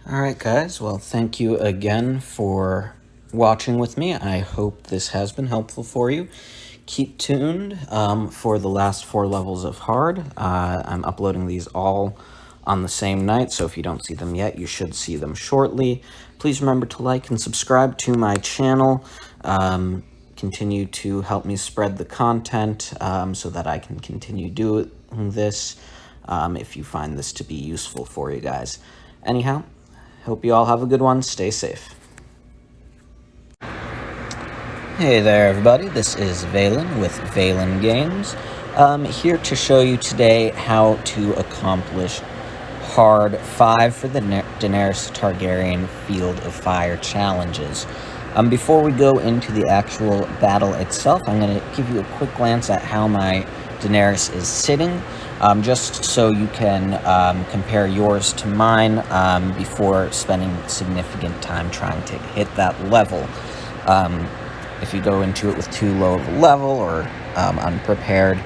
Alright guys, well thank you again for watching with me. I hope this has been helpful for you. Keep tuned for the last 4 levels of hard. I'm uploading these all on the same night, so if you don't see them yet, you should see them shortly. Please remember to like and subscribe to my channel. Continue to help me spread the content so that I can continue doing this if you find this to be useful for you guys. Anyhow, hope you all have a good one. Stay safe. Hey there, everybody. This is Valin with Valin Games. Here to show you today how to accomplish Hard 5 for the Daenerys Targaryen Field of Fire challenges. Before we go into the actual battle itself, I'm going to give you a quick glance at how my Daenerys is sitting, just so you can compare yours to mine before spending significant time trying to hit that level. If you go into it with too low of a level or unprepared,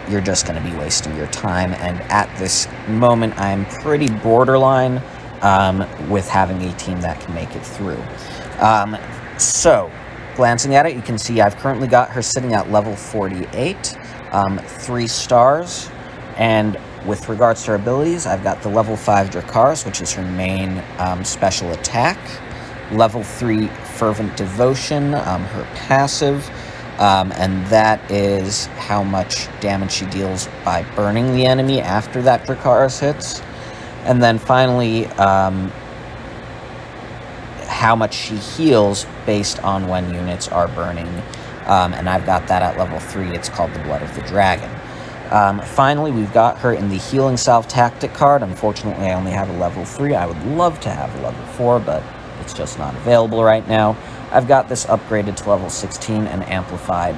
you're just going to be wasting your time. And at this moment, I'm pretty borderline with having a team that can make it through. So, glancing at it, you can see I've currently got her sitting at level 48, 3 stars. And with regards to her abilities, I've got the level 5 Dracarys, which is her main special attack. Level 3 Fervent Devotion, her passive, and that is how much damage she deals by burning the enemy after that Dracarys hits. And then finally, how much she heals based on when units are burning, and I've got that at level 3. It's called the Blood of the Dragon. Finally, we've got her in the Healing Salve Tactic card. Unfortunately, I only have a level 3. I would love to have a level 4, but it's just not available right now. I've got this upgraded to level 16 and amplified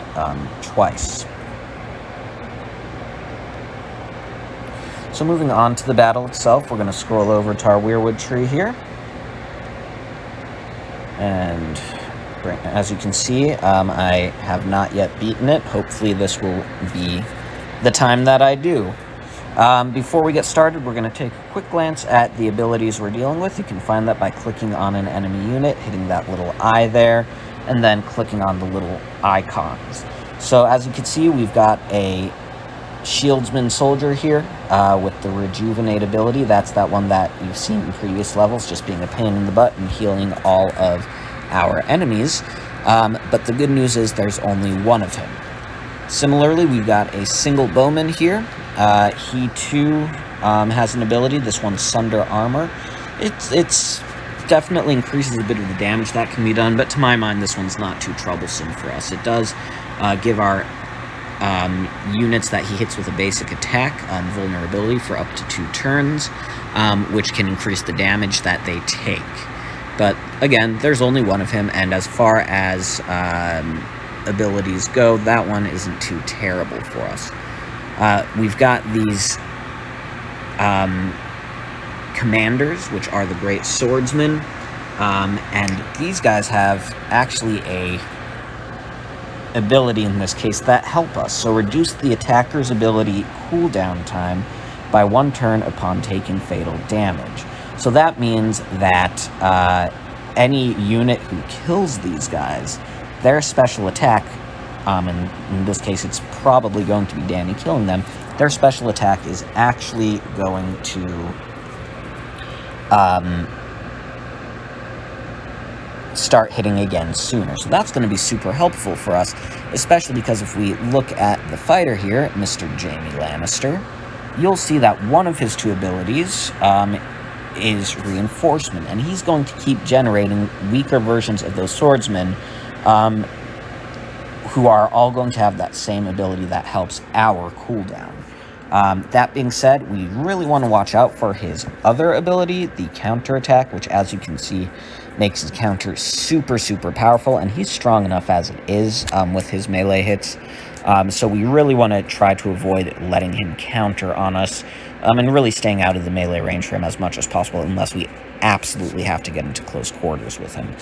twice. So moving on to the battle itself, we're going to scroll over to our Weirwood tree here. And as you can see, I have not yet beaten it. Hopefully this will be the time that I do. Before we get started, we're going to take a quick glance at the abilities we're dealing with. You can find that by clicking on an enemy unit, hitting that little eye there, and then clicking on the little icons. So as you can see, we've got a Shieldsman soldier here with the Rejuvenate ability. That's that one that you've seen in previous levels, just being a pain in the butt and healing all of our enemies. But the good news is there's only one of him. Similarly, we've got a single bowman here. He too has an ability. This one's Sunder Armor. It's definitely increases a bit of the damage that can be done, but to my mind, this one's not too troublesome for us. It does give our units that he hits with a basic attack vulnerability for up to 2 turns, which can increase the damage that they take. But again, there's only one of him, and as far as abilities go, that one isn't too terrible for us. We've got these commanders, which are the Great Swordsmen, and these guys have actually a ability in this case that help us. So reduce the attacker's ability cooldown time by 1 turn upon taking fatal damage. So that means that any unit who kills these guys, their special attack, in this case it's probably going to be Dany killing them, their special attack is actually going to start hitting again sooner. So that's going to be super helpful for us, especially because if we look at the fighter here, Mr. Jaime Lannister, you'll see that one of his 2 abilities is Reinforcement, and he's going to keep generating weaker versions of those swordsmen who are all going to have that same ability that helps our cooldown. That being said, we really want to watch out for his other ability, the counterattack, which as you can see makes his counter super powerful, and he's strong enough as it is with his melee hits. So we really want to try to avoid letting him counter on us, and really staying out of the melee range for him as much as possible, unless we absolutely have to get into close quarters with him.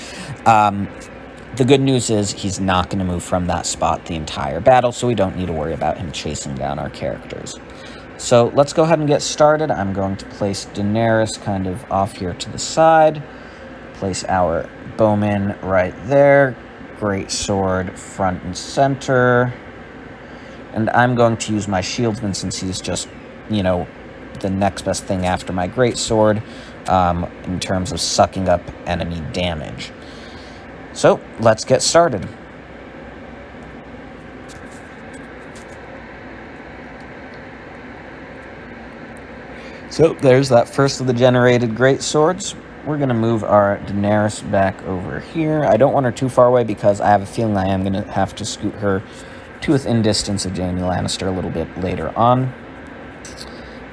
The good news is he's not going to move from that spot the entire battle, so we don't need to worry about him chasing down our characters. So let's go ahead and get started. I'm going to place Daenerys kind of off here to the side. Place our bowman right there. Great sword front and center. And I'm going to use my shieldsman since he's just, you know, the next best thing after my great sword in terms of sucking up enemy damage. So let's get started. So there's that first of the generated great swords. We're going to move our Daenerys back over here. I don't want her too far away because I have a feeling I am going to have to scoot her to within distance of Jaime Lannister a little bit later on.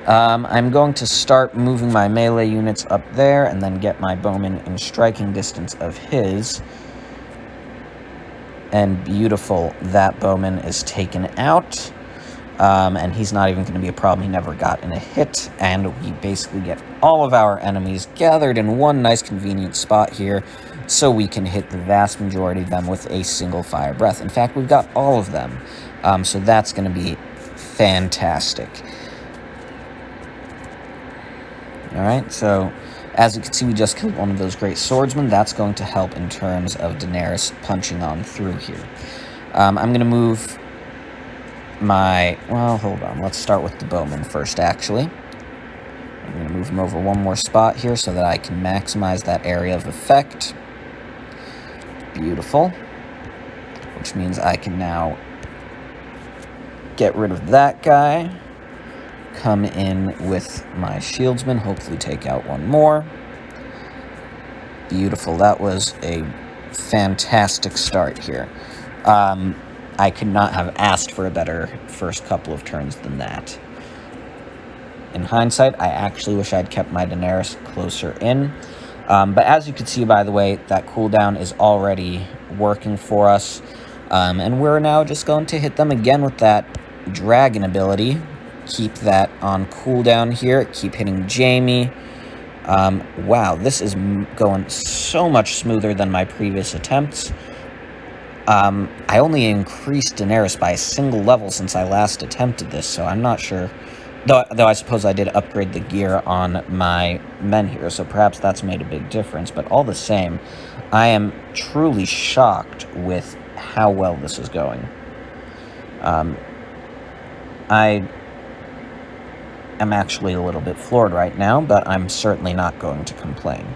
I'm going to start moving my melee units up there and then get my bowman in striking distance of his. And beautiful, that bowman is taken out. And he's not even going to be a problem. He never got in a hit, and we basically get all of our enemies gathered in one nice convenient spot here, so we can hit the vast majority of them with a single fire breath. In fact, we've got all of them, so that's going to be fantastic. Alright, so as you can see, we just killed one of those great swordsmen. That's going to help in terms of Daenerys punching on through here. I'm going to move well, hold on. Let's start with the bowman first, actually. I'm going to move him over one more spot here so that I can maximize that area of effect. Beautiful. Which means I can now get rid of that guy. Come in with my shieldsman, hopefully take out one more. Beautiful. That was a fantastic start here. I could not have asked for a better first couple of turns than that. In hindsight, I actually wish I'd kept my Daenerys closer in. But as you can see, by the way, that cooldown is already working for us. And we're now just going to hit them again with that dragon ability. Keep that on cooldown here. Keep hitting Jaime. Wow, this is going so much smoother than my previous attempts. I only increased Daenerys by a single level since I last attempted this, so I'm not sure. Though I suppose I did upgrade the gear on my men here, so perhaps that's made a big difference. But all the same, I am truly shocked with how well this is going. I am actually a little bit floored right now, but I'm certainly not going to complain.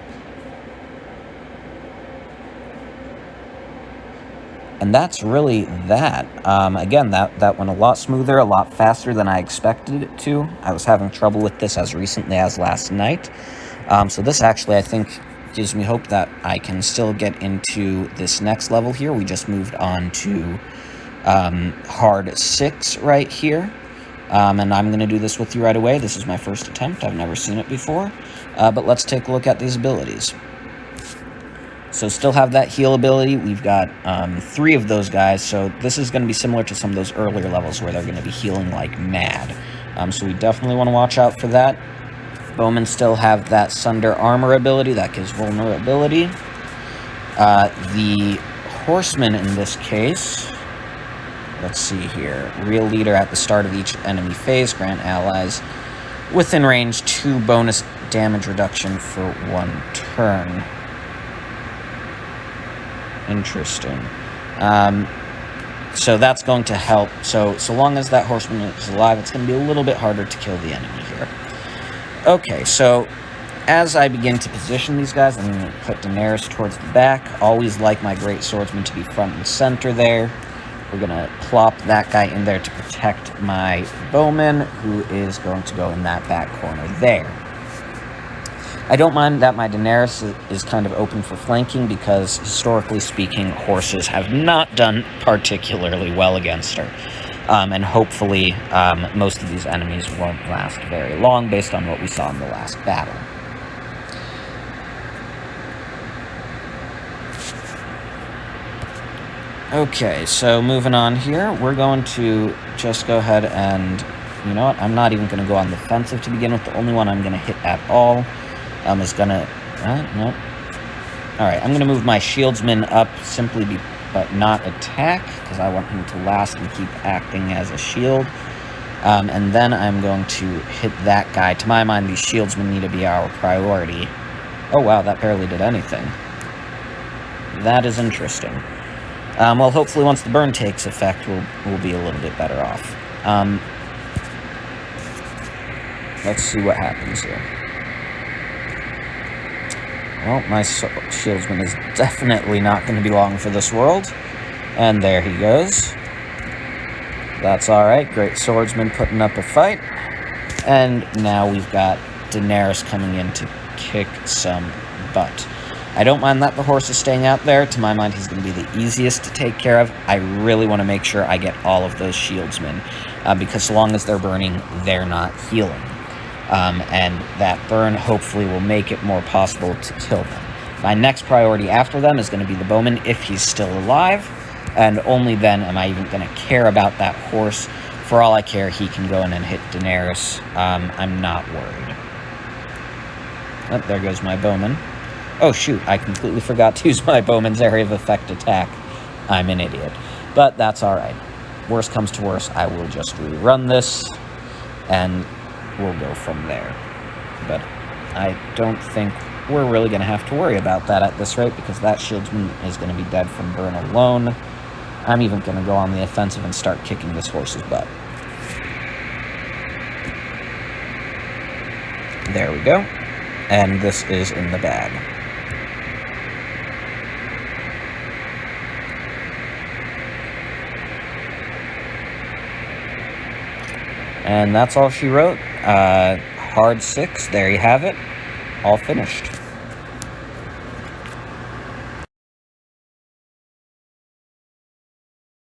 And that's really that. Again, that went a lot smoother, a lot faster than I expected it to. I was having trouble with this as recently as last night. So this actually, I think, gives me hope that I can still get into this next level here. We just moved on to hard 6 right here. And I'm going to do this with you right away. This is my first attempt. I've never seen it before. But let's take a look at these abilities. So still have that heal ability. We've got 3 of those guys, so this is going to be similar to some of those earlier levels where they're going to be healing like mad. So we definitely want to watch out for that. Bowmen still have that Sunder Armor ability that gives vulnerability. The Horseman in this case, let's see here. Real leader at the start of each enemy phase. Grant allies within range 2 bonus damage reduction for 1 turn. Interesting. So that's going to help. So long as that horseman is alive, it's going to be a little bit harder to kill the enemy here. Okay, so as I begin to position these guys, I'm going to put Daenerys towards the back. Always like my great swordsman to be front and center there. We're going to plop that guy in there to protect my bowman, who is going to go in that back corner there. I don't mind that my Daenerys is kind of open for flanking because, historically speaking, horses have not done particularly well against her. And hopefully, most of these enemies won't last very long based on what we saw in the last battle. Okay, so moving on here, we're going to just go ahead and, you know what, I'm not even going to go on the defensive to begin with. The only one I'm going to hit at all is going to... nope. Alright, I'm going to move my shieldsman up but not attack, because I want him to last and keep acting as a shield. And then I'm going to hit that guy. To my mind, these shieldsmen need to be our priority. Oh wow, that barely did anything. That is interesting. Well, hopefully once the burn takes effect, we'll be a little bit better off. Let's see what happens here. Well, my shieldsman is definitely not going to be long for this world. And there he goes. That's alright. Great swordsman putting up a fight. And now we've got Daenerys coming in to kick some butt. I don't mind that the horse is staying out there. To my mind, he's going to be the easiest to take care of. I really want to make sure I get all of those shieldsmen, because so long as they're burning, they're not healing. And that burn hopefully will make it more possible to kill them. My next priority after them is going to be the bowman if he's still alive, and only then am I even going to care about that horse. For all I care, he can go in and hit Daenerys. I'm not worried. Oh, there goes my bowman. Oh shoot, I completely forgot to use my bowman's area of effect attack. I'm an idiot. But that's alright. Worst comes to worst, I will just rerun this, and we'll go from there. But I don't think we're really going to have to worry about that at this rate, because that shieldsman is going to be dead from burn alone. I'm even going to go on the offensive and start kicking this horse's butt. There we go. And this is in the bag. And that's all she wrote. Hard 6, there you have it. All finished.